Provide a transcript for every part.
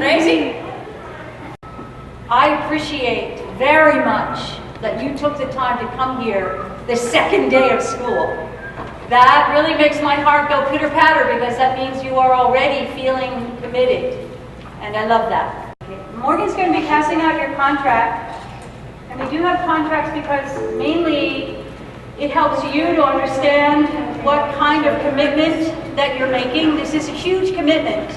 Crazy? I appreciate very much that you took the time to come here the second day of school. That really makes my heart go pitter-patter because that means you are already feeling committed. And I love that. Morgan's going to be passing out your contract. And we do have contracts because mainly it helps you to understand what kind of commitment that you're making. This is a huge commitment.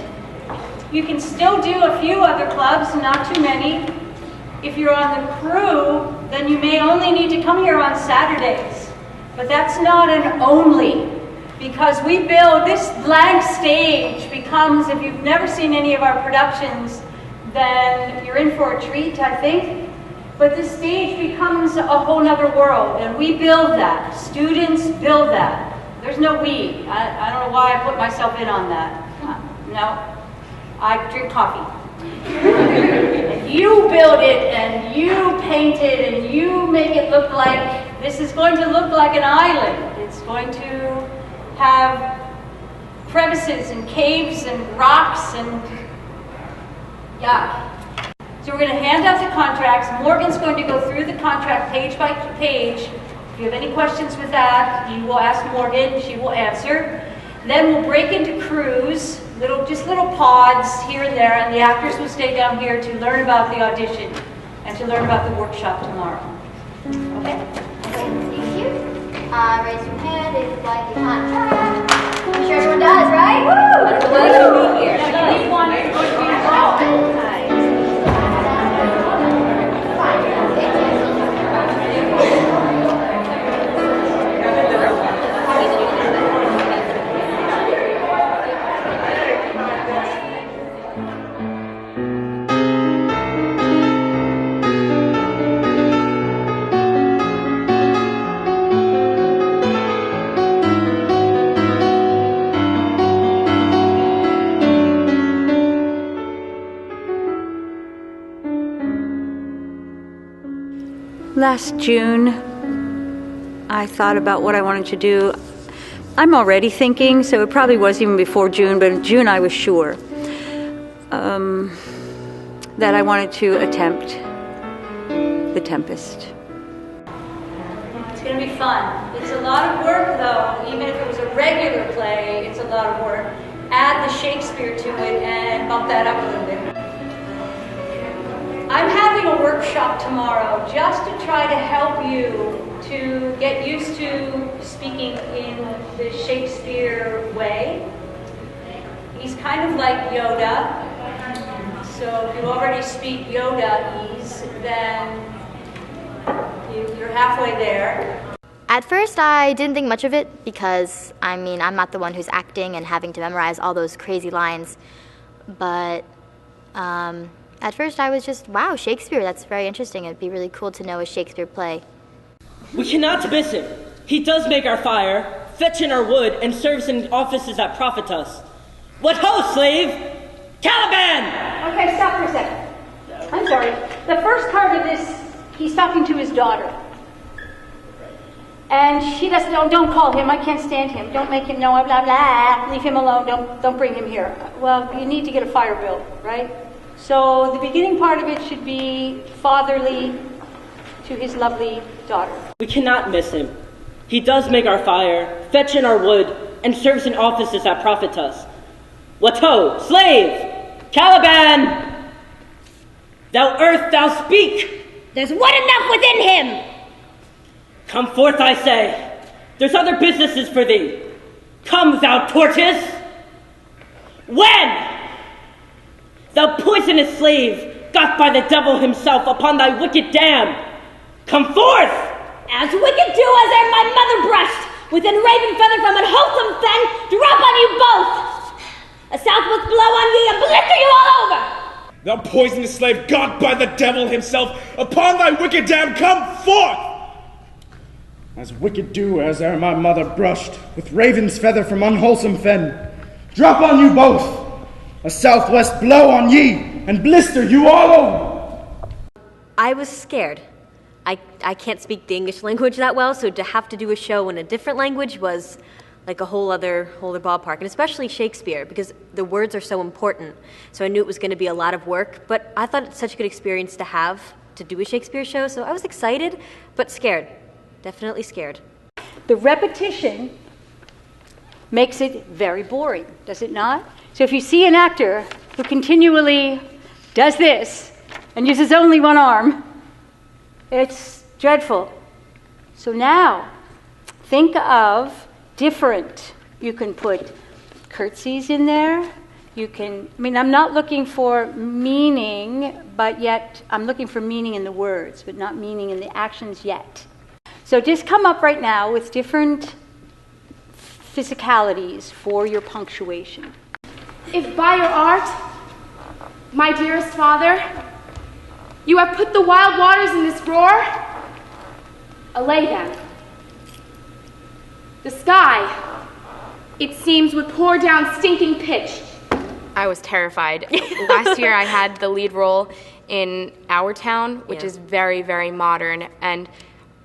You can still do a few other clubs, not too many. If you're on the crew, then you may only need to come here on Saturdays. But that's not an only, because we build this blank stage becomes, if you've never seen any of our productions, then you're in for a treat, I think. But this stage becomes a whole nother world, and we build that. Students build that. There's no we. I don't know why I put myself in on that. No, I drink coffee. And you build it, and you paint it, and you make it look like, this is going to look like an island. It's going to have crevices and caves and rocks and yuck. So we're going to hand out the contracts. Morgan's going to go through the contract page by page. If you have any questions with that, you will ask Morgan. She will answer. Then we'll break into crews, just little pods here and there, and the actors will stay down here to learn about the audition and to learn about the workshop tomorrow. Okay? Thank you. Raise your hand if you'd like the contract. I'm sure everyone does, right? Woo! I'm glad to be here. Now, you need one to go to your home. Last June, I thought about what I wanted to do. I'm already thinking, so it probably was even before June, but in June I was sure that I wanted to attempt the Tempest. It's going to be fun. It's a lot of work, though. Even if it was a regular play, it's a lot of work. Add the Shakespeare to it and bump that up a little bit. I'm having a workshop tomorrow just to try to help you to get used to speaking in the Shakespeare way. He's kind of like Yoda. So if you already speak Yoda-ese, then you're halfway there. At first, I didn't think much of it because, I'm not the one who's acting and having to memorize all those crazy lines. But at first, I was just, wow, Shakespeare, that's very interesting. It'd be really cool to know a Shakespeare play. We cannot miss him. He does make our fire, fetch in our wood, and serves in offices that profit us. What ho, slave! Caliban! Okay, stop for a second. I'm sorry. The first part of this, he's talking to his daughter. And she doesn't, don't call him, I can't stand him. Don't make him know, blah, blah, leave him alone, don't bring him here. Well, you need to get a fire built, right? So the beginning part of it should be fatherly to his lovely daughter. We cannot miss him. He does make our fire, fetch in our wood, and serves in offices that profit us. What ho, slave! Caliban! Thou earth, thou speak! There's wood enough within him! Come forth, I say. There's other businesses for thee. Come, thou tortoise! When? Thou poisonous slave, got by the devil himself upon thy wicked dam! Come forth! As wicked do as ere my mother brushed, within raven feather from unwholesome fen, drop on you both! A southwest blow on ye and blister you all over! Thou poisonous slave, got by the devil himself, upon thy wicked dam, come forth! As wicked do as ere my mother brushed, with raven's feather from unwholesome fen, drop on you both! A southwest blow on ye, and blister you all over! I was scared. I can't speak the English language that well, so to have to do a show in a different language was like a whole other ballpark, and especially Shakespeare, because the words are so important. So I knew it was going to be a lot of work, but I thought it's such a good experience to have to do a Shakespeare show, so I was excited, but scared. Definitely scared. The repetition makes it very boring, does it not? So if you see an actor who continually does this and uses only one arm, it's dreadful. So now, think of different. You can put curtsies in there. You can, I'm not looking for meaning, but yet I'm looking for meaning in the words, but not meaning in the actions yet. So just come up right now with different physicalities for your punctuation. If by your art, my dearest father, you have put the wild waters in this roar, allay them. The sky, it seems, would pour down stinking pitch. I was terrified. Last year I had the lead role in Our Town, which is very, very modern, and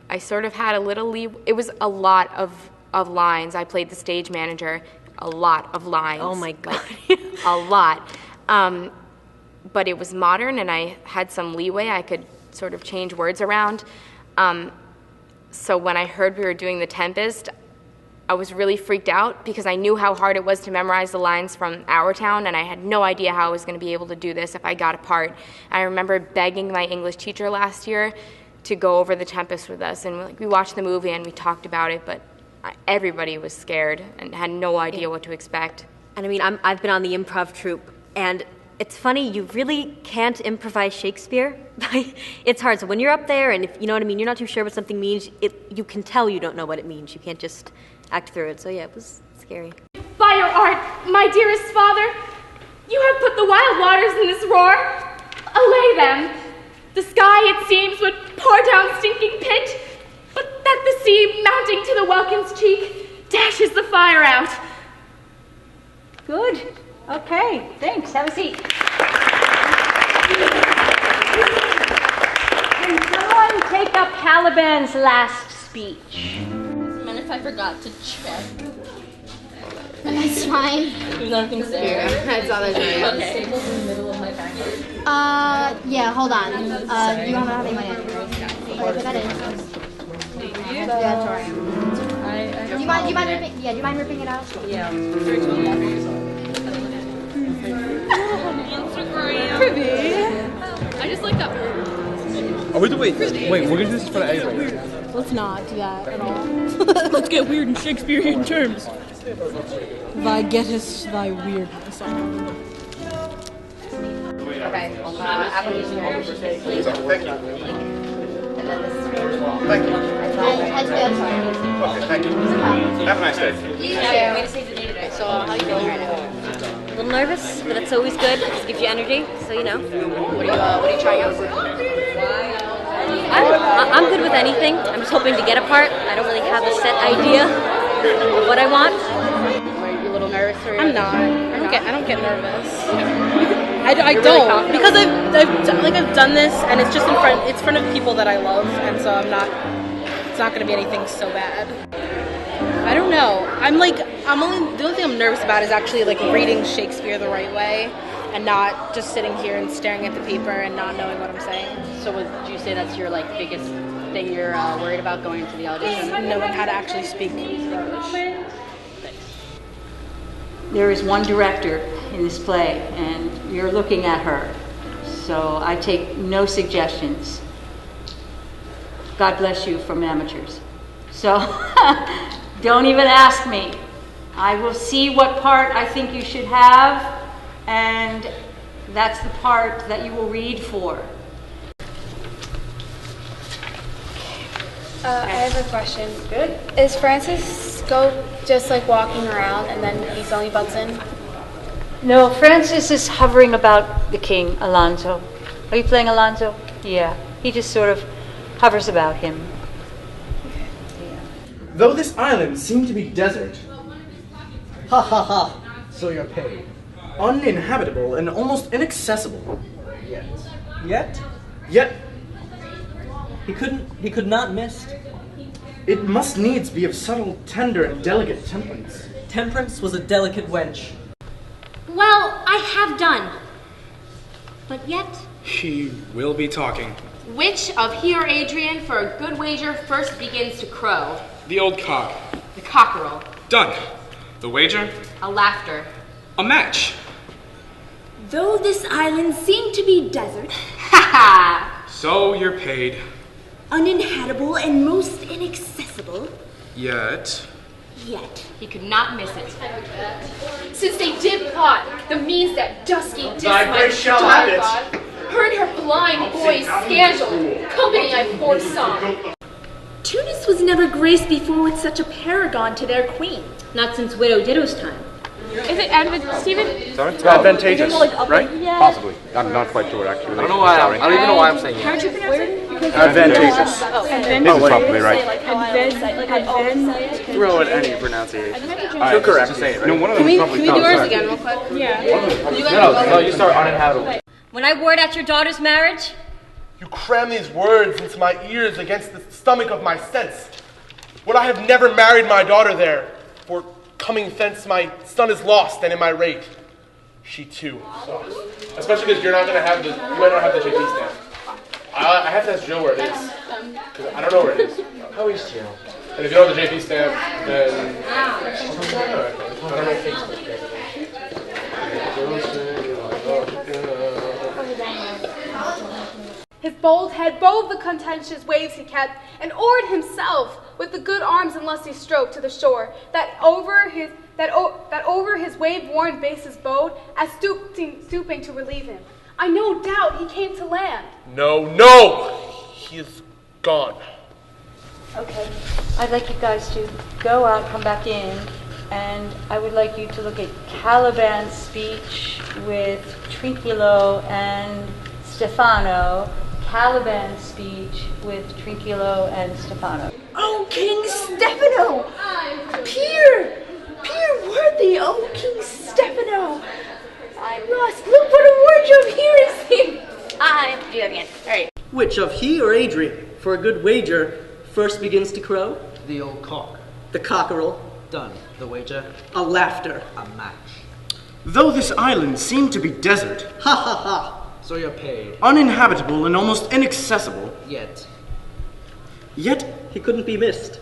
I sort of had a little lead. It was a lot of lines. I played the stage manager, a lot of lines. Oh my God. Like, a lot. But it was modern, and I had some leeway. I could sort of change words around. So when I heard we were doing the Tempest, I was really freaked out because I knew how hard it was to memorize the lines from Our Town, and I had no idea how I was going to be able to do this if I got a part. I remember begging my English teacher last year to go over the Tempest with us, and we watched the movie and we talked about it, but everybody was scared and had no idea what to expect. And I've been on the improv troupe, and it's funny, you really can't improvise Shakespeare. It's hard. So when you're up there and if you know what I mean, you're not too sure what something means, you can tell you don't know what it means. You can't just act through it. So yeah, it was scary. By your art, my dearest father, you have put the wild waters in this roar, allay them. The sky, it seems, would pour down stinking pitch, but that the sea, mounting to the welkin's cheek, dashes the fire out. Good. Okay, thanks. Have a seat. Can someone take up Caliban's last speech? And if I forgot to check. That's fine. There's nothing there. I saw that. Okay. Staples in the middle of my packet. Yeah, hold on. You don't have any money on you, right? Okay, put that in. Yeah, that's alright. Do you mind ripping it out? Yeah. I just looked up. Oh, wait, we're gonna do this for the editor. Let's not do that at all. Let's get weird in Shakespearean terms. Thy gettest thy weirdness on. Okay. Application please. Thank you. And then this is thank you. Okay, thank you. Have a nice day. Yeah, way to save the day today. So how are you feeling right now? A little nervous, but it's always good. It gives you energy, so you know. What are you trying out for? I'm good with anything. I'm just hoping to get a part. I don't really have a set idea of what I want. Are you a little nervous? Or I'm not. I don't get nervous. I don't really because I've done this and it's just in front of people that I love, and so it's not going to be anything so bad. I don't know. The only thing I'm nervous about is actually like reading Shakespeare the right way and not just sitting here and staring at the paper and not knowing what I'm saying. So would you say that's your biggest thing you're worried about going into the audition? Knowing how to actually speak English. There is one director in this play, and you're looking at her. So I take no suggestions. God bless you from amateurs. So don't even ask me. I will see what part I think you should have, and that's the part that you will read for. I have a question. Good. Is Francis just walking around and then he suddenly butts in? No, Francis is hovering about the king, Alonso. Are you playing Alonso? Yeah. He just sort of hovers about him. Though this island seemed to be desert, ha ha ha, so you're paid. Uninhabitable and almost inaccessible. Yet? He could not miss. It must needs be of subtle, tender, and delicate temperance. Temperance was a delicate wench. Well, I have done. But yet... He will be talking. Which of he or Adrian, for a good wager, first begins to crow? The old cock. The cockerel. Done. The wager? A laughter. A match. Though this island seemed to be desert, Ha ha! So you're paid. uninhabitable and most inaccessible, Yet. He could not miss it. since they did plot the means that Dusky did Thy my grace shall have it. God, heard her blind boy's scandal, company I foresaw. Tunis was never graced before with such a paragon to their queen. Not since Widow Ditto's time. Is it advantageous, Stephen? Sorry? It's advantageous, right? Yeah. Possibly. I'm not quite sure, actually. I don't know why. I don't even know why I'm saying it. How'd you pronounce it? Advantageous. This is probably right. Throw at any pronunciation. You're correct. Just say it, right? No, one of them is probably Can we do ours again real quick? Yeah. No, you start uninhabitable. When I ward out your daughter's marriage, You cram these words into my ears against the stomach of my sense. Would I have never married my daughter there, for coming thence my son is lost, and in my rate, she too is lost. Especially because you're not going to have the, you might not have the JP stamp. I have to ask Jill where it is, because I don't know where it is. How is Jill? And if you don't have the JP stamp, then I don't know Facebook. His bold head bove the contentious waves he kept, and oared himself with the good arms and lusty stroke to the shore, that over his wave-worn bases bode, as stooping to relieve him. I no doubt he came to land. No, he is gone. Okay, I'd like you guys to go out, come back in, and I would like you to look at Caliban's speech with Trinculo and Stefano. Caliban's speech with Trinculo and Stefano. Oh, King Stefano! Peer worthy, oh, King Stefano! I'm lost. Look what a wardrobe here is here! I'm Julian. Alright. Which of he or Adrian, for a good wager, first begins to crow? The old cock. The cockerel. Done. The wager. A laughter. A match. Though this island seemed to be desert, Ha ha ha. so you're paid. Uninhabitable and almost inaccessible, yet He couldn't be missed.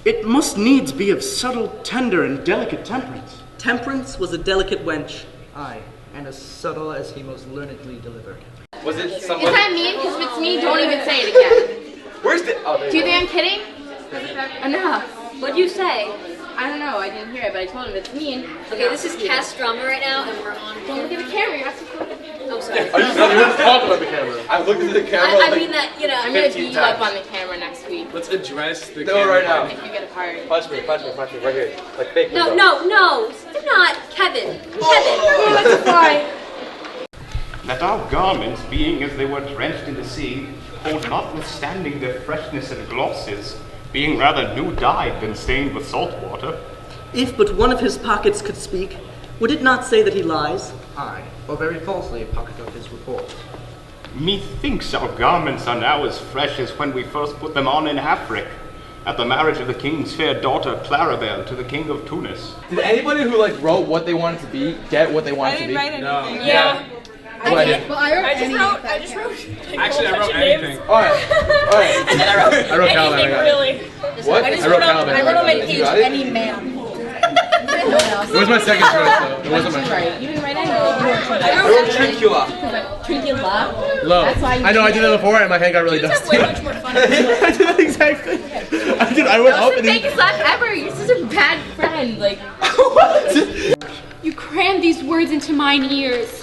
it must needs be of subtle, tender, and delicate temperance. Temperance was a delicate wench. Aye, and as subtle as he most learnedly delivered. Was it Is someone? that mean? Because if it's me, don't even say it again. Where's the? Oh, there Do you you think I'm kidding? Enough. What'd you say? I don't know. I didn't hear it, but I told him it's mean. Okay, this is cast drama right now, and we're on. Don't look at the camera. You're not so close. Oh, sorry. Are you not talking about the camera? I looked at the camera. I like mean that, you know. I'm gonna 15 beat you up times. on the camera next week. Let's address the No, camera right now. If you get a part. Punch me, right here. Like fake. No, do not, Kevin. Let's fly. That our garments, being as they were drenched in the sea, hold notwithstanding their freshness and glosses, being rather new-dyed than stained with salt water. If but one of his pockets could speak, would it not say that he lies? Aye, or very falsely pocket of his report. Methinks our garments are now as fresh as when we first put them on in Afric, at the marriage of the king's fair daughter Clarabelle to the king of Tunis. Did anybody who wrote what they wanted to be get what they wanted to be? No. Yeah. I just wrote. Actually, I wrote anything. All right. I wrote Caliban. Really. What? I wrote Caliban. I wrote on my page You got it? any man. It was my second choice, though. It wasn't my first. You didn't write any. I wrote Trincula. Trincula. Low. That's why you I know, I did that before, and my hand got really dusty. way much more fun. I did that exactly. I went up and then... Biggest laugh ever. You're such a bad friend. Like. You crammed these words into mine ears.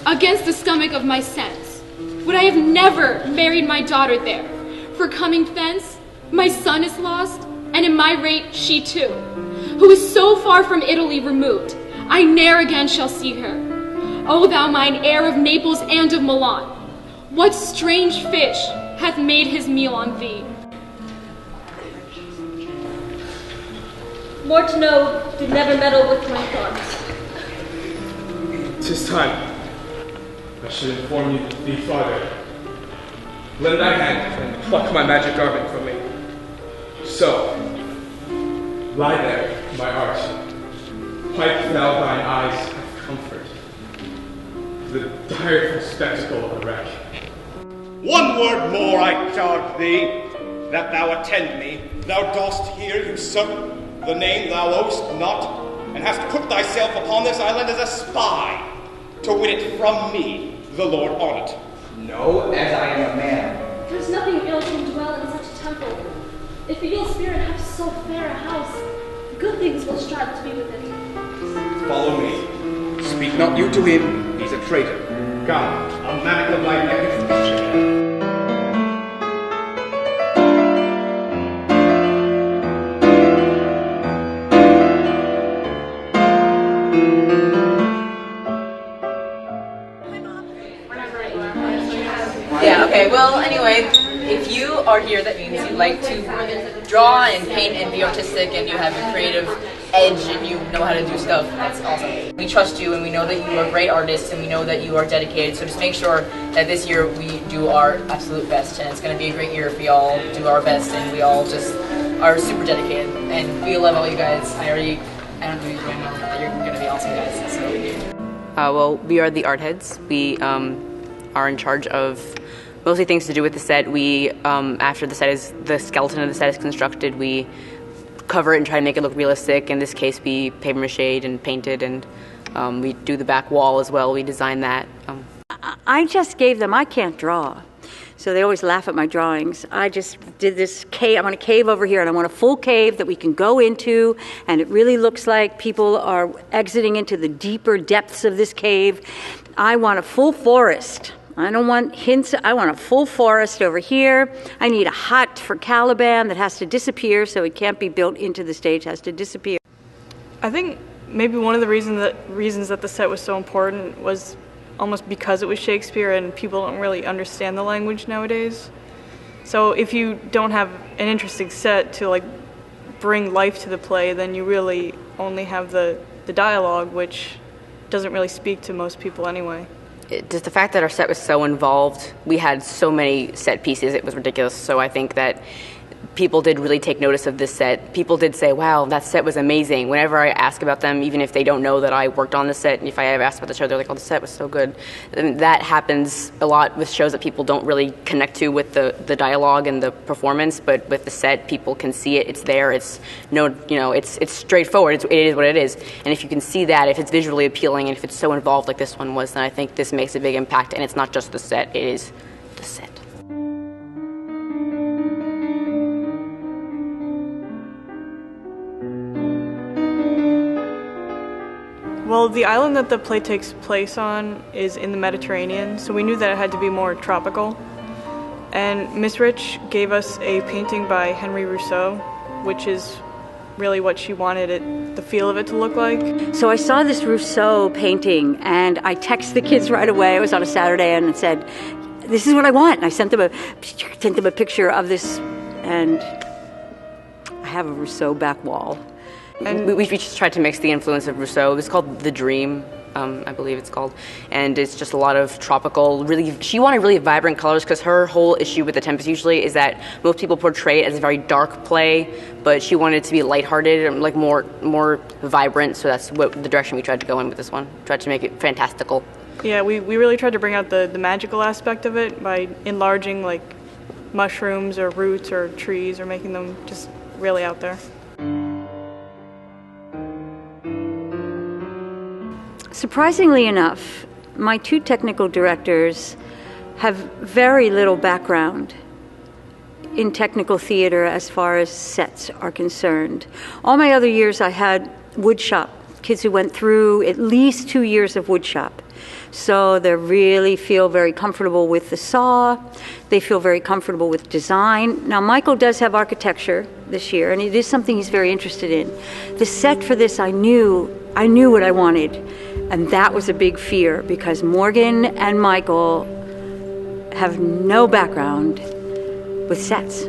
Against the stomach of my sense. Would I have never married my daughter there? For coming thence, my son is lost, and in my rate she too, who is so far from Italy removed, I ne'er again shall see her. O thou mine heir of Naples and of Milan, what strange fish hath made his meal on thee? More to know did never meddle with my thoughts. 'Tis time. I should inform you, thee father. Lend thy hand and pluck my magic garment from me. So, lie there, my art. Wipe thou thine eyes of comfort. The direful spectacle of a wreck. One word more I charge thee, that thou attend me. Thou dost here usurp the name thou owest not, and hast put thyself upon this island as a spy, to win it from me, the Lord On't. No, as I am a man. There's nothing ill can dwell in such a temple. If the ill spirit have so fair a house, good things will strive to be with it. Follow me. Speak not you to him, he's a traitor. Come, a manacle of thy neck is picture. Yeah, okay, well, anyway, if you are here, that means you like to draw and paint and be artistic and you have a creative edge and you know how to do stuff. That's awesome. We trust you and we know that you are great artists and we know that you are dedicated, so just make sure that this year we do our absolute best, and it's going to be a great year if we all do our best and we all just are super dedicated, and we love all you guys. I don't know if you know that you're going to be awesome guys, so. Well, we are the art heads. We are in charge of mostly things to do with the set. We, after the skeleton of the set is constructed, we cover it and try to make it look realistic. In this case, we paper mache'd and painted, and we do the back wall as well. We design that. I just gave them, I can't draw. So they always laugh at my drawings. I just did this cave. I want a cave over here, and I want a full cave that we can go into, and it really looks like people are exiting into the deeper depths of this cave. I want a full forest. I don't want hints. I want a full forest over here. I need a hut for Caliban that has to disappear, so it can't be built into the stage, has to disappear. I think maybe one of the reasons that the set was so important was almost because it was Shakespeare and people don't really understand the language nowadays. So if you don't have an interesting set to like bring life to the play, then you really only have the dialogue, which doesn't really speak to most people anyway. Just the fact that our set was so involved, we had so many set pieces, it was ridiculous. So I think that people did really take notice of this set. People did say, wow, that set was amazing. Whenever I ask about them, even if they don't know that I worked on the set, and if I ever ask about the show, they're like, oh, the set was so good. And that happens a lot with shows that people don't really connect to with the dialogue and the performance, but with the set, people can see it, it's there, it's it's straightforward, it is what it is. And if you can see that, if it's visually appealing, and if it's so involved like this one was, then I think this makes a big impact, and it's not just the set, it is the set. Well, the island that the play takes place on is in the Mediterranean, so we knew that it had to be more tropical. And Miss Rich gave us a painting by Henry Rousseau, which is really what she wanted the feel of it to look like. So I saw this Rousseau painting, and I texted the kids right away. It was on a Saturday, and said, "This is what I want." And I sent them a picture of this, and I have a Rousseau back wall. And we just tried to mix the influence of Rousseau. It's called The Dream, I believe it's called. And it's just a lot of tropical, she wanted really vibrant colors, because her whole issue with The Tempest usually is that most people portray it as a very dark play, but she wanted it to be lighthearted and like more vibrant, so that's the direction we tried to go in with this one. Tried to make it fantastical. Yeah, we really tried to bring out the magical aspect of it by enlarging like mushrooms or roots or trees, or making them just really out there. Surprisingly enough, my two technical directors have very little background in technical theater as far as sets are concerned. All my other years I had woodshop, kids who went through at least 2 years of woodshop. So they really feel very comfortable with the saw, they feel very comfortable with design. Now Michael does have architecture this year, and it is something he's very interested in. The set for this, I knew what I wanted. And that was a big fear, because Morgan and Michael have no background with sets.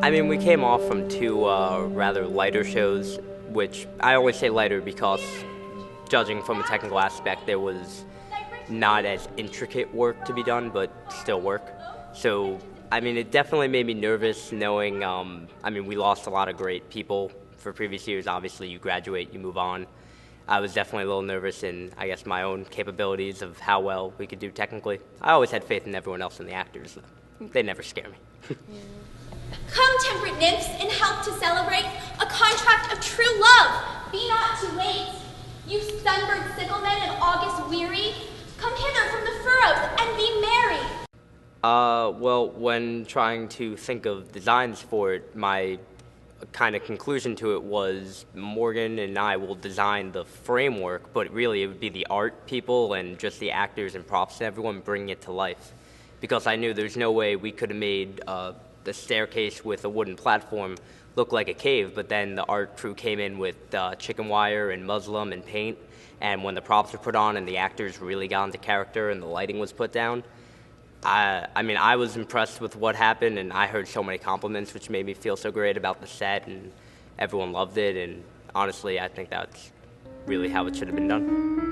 I mean, we came off from two rather lighter shows, which I always say lighter because, judging from a technical aspect, there was not as intricate work to be done, but still work. So, I mean, it definitely made me nervous knowing, I mean, we lost a lot of great people for previous years. Obviously, you graduate, you move on. I was definitely a little nervous in, I guess, my own capabilities of how well we could do technically. I always had faith in everyone else and the actors, though. They never scare me. Come, temperate nymphs, and help to celebrate a contract of true love. Be not to wait. You sunburned sicklemen of August weary, come hither from the furrows and be merry. Well, when trying to think of designs for it, my kind of conclusion to it was Morgan and I will design the framework, but really it would be the art people and just the actors and props and everyone bringing it to life. Because I knew there's no way we could have made the staircase with a wooden platform look like a cave, but then the art crew came in with chicken wire and muslin and paint, and when the props were put on and the actors really got into character and the lighting was put down, I mean, I was impressed with what happened, and I heard so many compliments, which made me feel so great about the set, and everyone loved it, and honestly, I think that's really how it should have been done.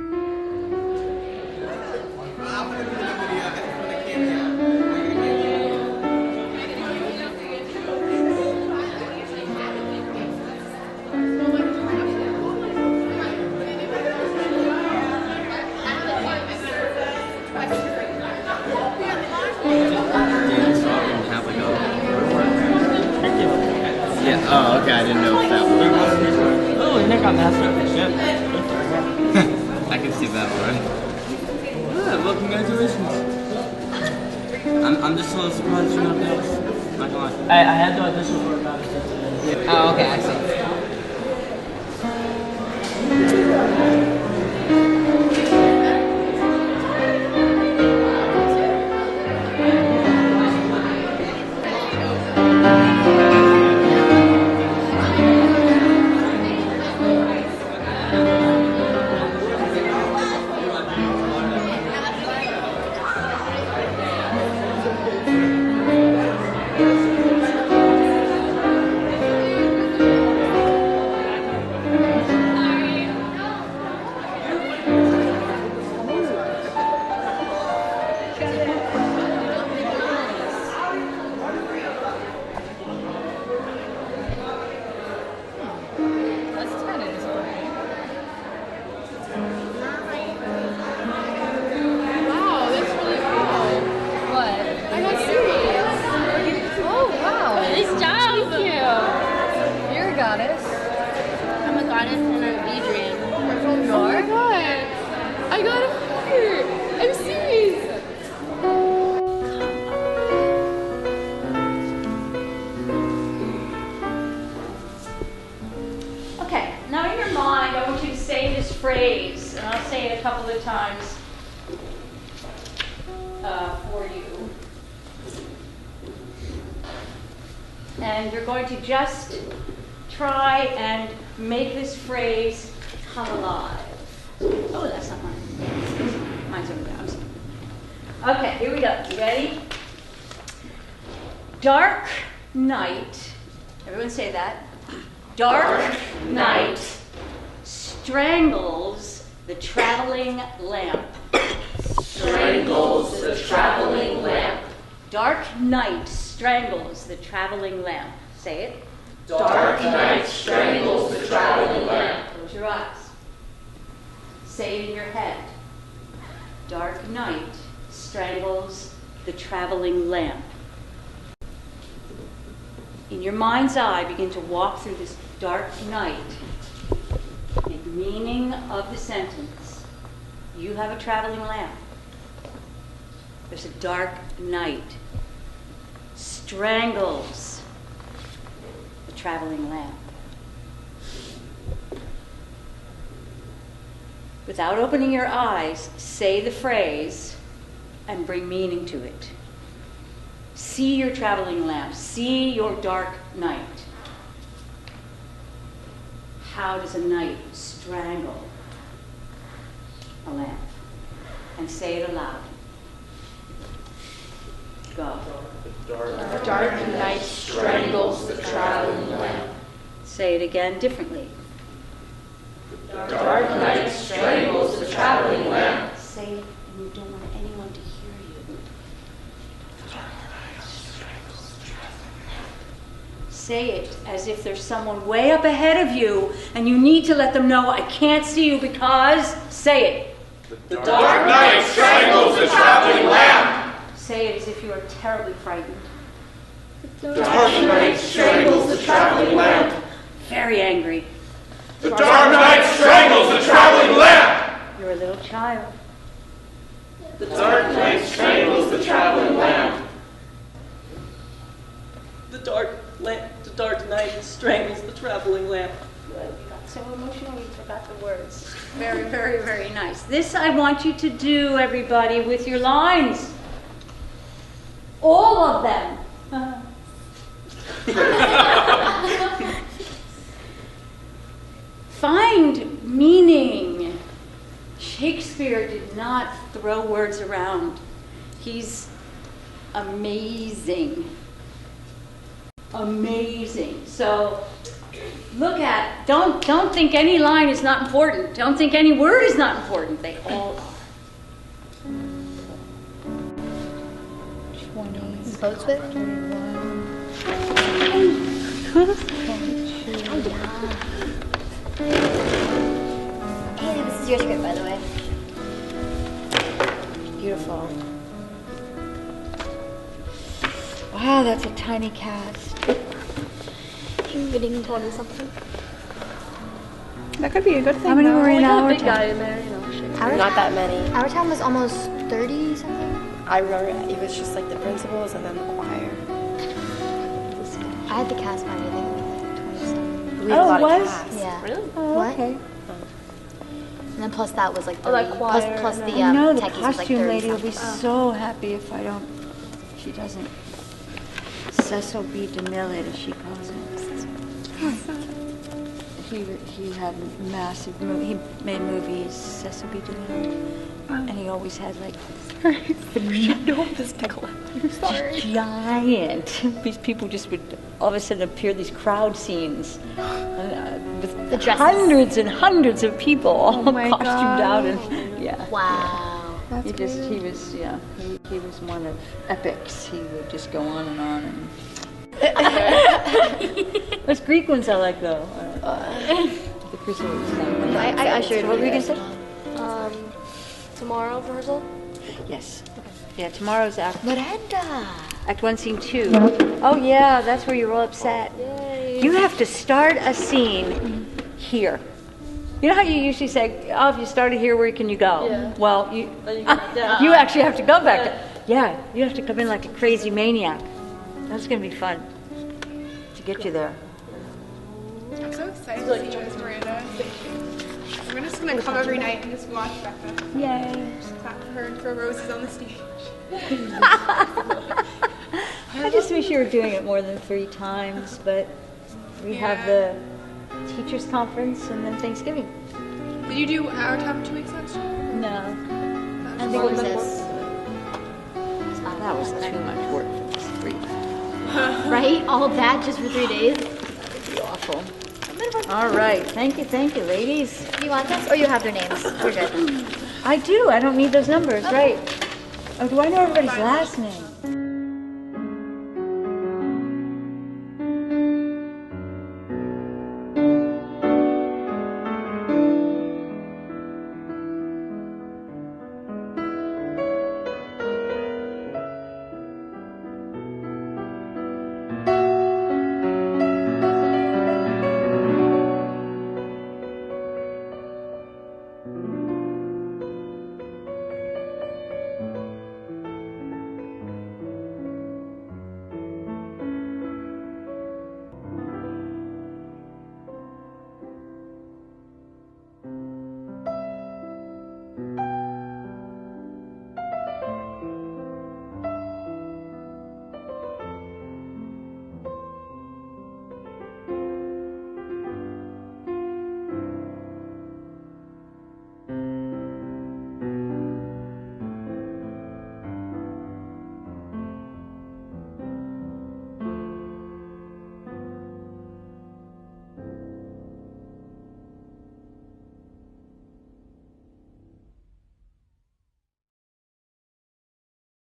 Oh, okay, I didn't know if that was... Oh, Nick got master of the ship. I can see that, right? Yeah, well, congratulations. I'm just a little surprised you're not jealous. Not gonna lie. I had to audition for about it. Oh, okay, I see. And you're going to just try and make this phrase come alive. Oh, that's not mine. Mine's over there. I'm sorry. Okay, here we go. You ready? Dark night. Everyone say that. Dark night strangles the traveling lamp. Strangles the traveling lamp. Dark night strangles the traveling lamp. Say it. Dark night strangles the traveling lamp. Close your eyes. Say it in your head. Dark night strangles the traveling lamp. In your mind's eye, begin to walk through this dark night. Make meaning of the sentence. You have a traveling lamp. There's a dark night. Strangles the traveling lamp. Without opening your eyes, say the phrase and bring meaning to it. See your traveling lamp. See your dark night. How does a night strangle a lamp? And say it aloud. Go. The dark night strangles the traveling lamp. Say it again differently. The dark night strangles the traveling lamp. Say it, and you don't want anyone to hear you. Say it as if there's someone way up ahead of you, and you need to let them know, I can't see you because... Say it. The dark night strangles the traveling lamp. Say it as if you are terribly frightened. The dark night strangles the traveling lamp. Very angry. The dark night strangles the traveling lamp. You're a little child. The dark night strangles the traveling lamp. The dark night strangles the traveling lamp. Good. You got so emotional you forgot the words. Very, very, very nice. This I want you to do, everybody, with your lines. All of them. Find meaning. Shakespeare did not throw words around. He's amazing. Amazing. So look at, don't think any line is not important. Don't think any word is not important. They all are. 20. Boats with? 21. Hey, this is your script, by the way. Beautiful. Wow, that's a tiny cast. Getting 20 something. That could be a good thing. How many were in our big guy town? in there, you know. Not that many. Our town was almost 30 something. I remember it was just like the principals and then the choir. I had the cast party, I think it was like 20 something. We had a lot of cast. Yeah. Really? Oh, what? Okay. And then plus that was like 30. that choir plus and the I know the techies was like costume 30 lady will be something. so happy if she doesn't Cecil B. DeMille, as she calls it. He had massive he made movies, Cecil B. DeMille, and he always had like giant. These people just would all of a sudden appear these crowd scenes with The dresses. hundreds and hundreds of people all costumed out and yeah. Wow. He was one of epics. He would just go on and on and. Those Greek ones I like though. The crucifix. I shared. What were you gonna say? Tomorrow rehearsal? Yes. Yeah, tomorrow's Act. Miranda. Act 1, Scene 2. Oh yeah, that's where you're all upset. Yay. You have to start a scene here. You know how you usually say, "Oh, if you started here, where can you go?" Yeah. Well, you actually have to go back there. Yeah, you have to come in like a crazy maniac. That's gonna be fun to get you there. I'm so excited to see Miss Miranda. I'm just gonna come every night and just watch Becca. Yay. Just clap for her and throw roses on the stage. I just wish you were doing it more than 3 times, but we have the teachers conference and then Thanksgiving. Did you do our time 2 weeks last year? No. What was this? That was too much work for this 3 days. Right? All of that just for 3 days? That'd be awful. All right. Thank you, ladies. Do you want this? Or you have their names? We're good. I do. I don't need those numbers, right? Oh, do I know everybody's last name?